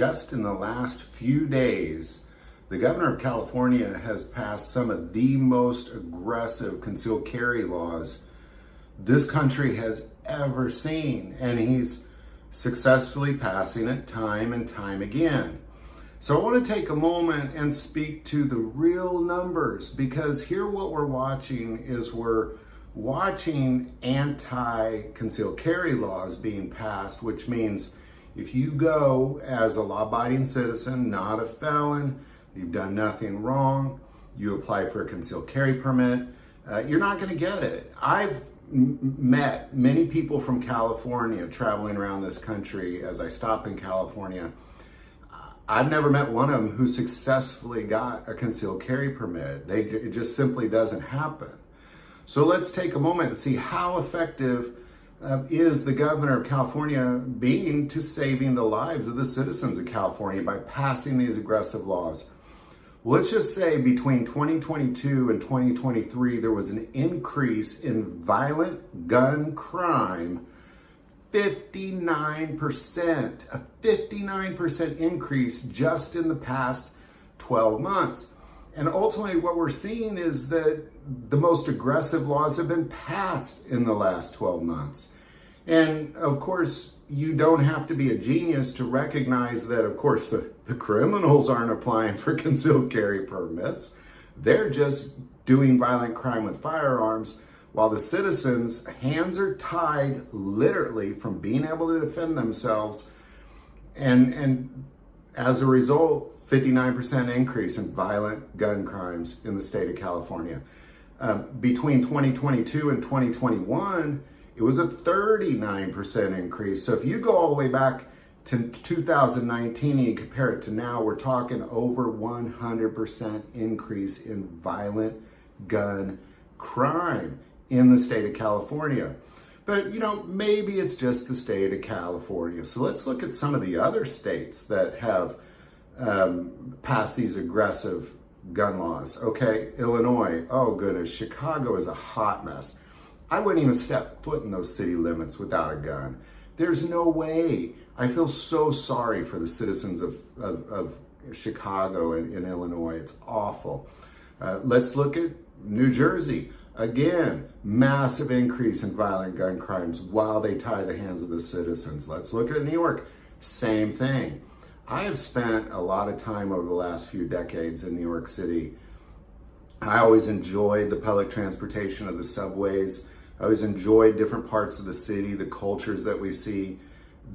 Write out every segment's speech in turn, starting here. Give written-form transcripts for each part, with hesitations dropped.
just in the last few days, the governor of California has passed some of the most aggressive concealed carry laws this country has ever seen, and he's successfully passing it time and time again. So I want to take a moment and speak to the real numbers, because here what we're watching is we're watching anti-concealed carry laws being passed, which means if you go as a law-abiding citizen, not a felon, you've done nothing wrong, you apply for a concealed carry permit, you're not going to get it. I've met many people from California traveling around this country as I stop in California. I've never met one of them who successfully got a concealed carry permit. It just simply doesn't happen. So let's take a moment and see how effective is the governor of California being to saving the lives of the citizens of California by passing these aggressive laws. Let's just say between 2022 and 2023, there was an increase in violent gun crime, 59%, a 59% increase just in the past 12 months. And ultimately what we're seeing is that the most aggressive laws have been passed in the last 12 months. And of course, you don't have to be a genius to recognize that, of course, the criminals aren't applying for concealed carry permits. They're just doing violent crime with firearms, while the citizens' hands are tied literally from being able to defend themselves. And as a result, 59% increase in violent gun crimes in the state of California. Between 2022 and 2021, it was a 39% increase. So if you go all the way back to 2019 and you compare it to now, we're talking over 100% increase in violent gun crime in the state of California. But, maybe it's just the state of California. So let's look at some of the other states that have passed these aggressive gun laws. Okay, Illinois, oh goodness, Chicago is a hot mess. I wouldn't even step foot in those city limits without a gun. There's no way. I feel so sorry for the citizens of Chicago and in Illinois. It's awful. Let's look at New Jersey. Again, massive increase in violent gun crimes while they tie the hands of the citizens. Let's look at New York. Same thing. I have spent a lot of time over the last few decades in New York City. I always enjoyed the public transportation of the subways. I always enjoyed different parts of the city, the cultures that we see.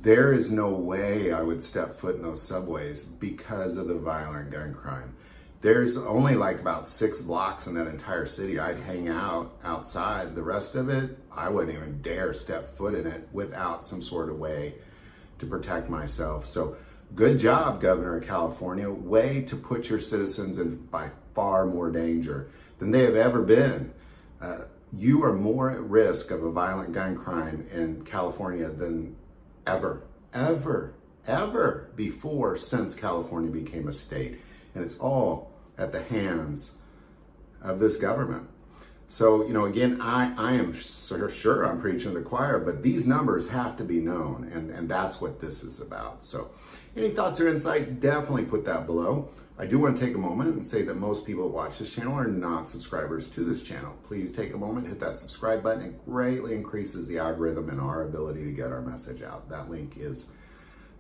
There is no way I would step foot in those subways because of the violent gun crime. There's only like about 6 blocks in that entire city I'd hang out outside. The rest of it, I wouldn't even dare step foot in it without some sort of way to protect myself. So good job, Governor of California. Way to put your citizens in by far more danger than they have ever been. You are more at risk of a violent gun crime in California than ever before since California became a state. And it's all at the hands of this government. So, again, I am sure I'm preaching to the choir, but these numbers have to be known, and that's what this is about. So any thoughts or insight, definitely put that below. I do want to take a moment and say that most people that watch this channel are not subscribers to this channel. Please take a moment, hit that subscribe button. It greatly increases the algorithm and our ability to get our message out. That link is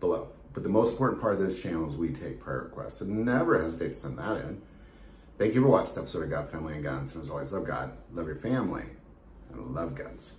below. But the most important part of this channel is we take prayer requests, and never hesitate to send that in. Thank you for watching this episode of God, Family, and Guns. And as always, love God, love your family, and love guns.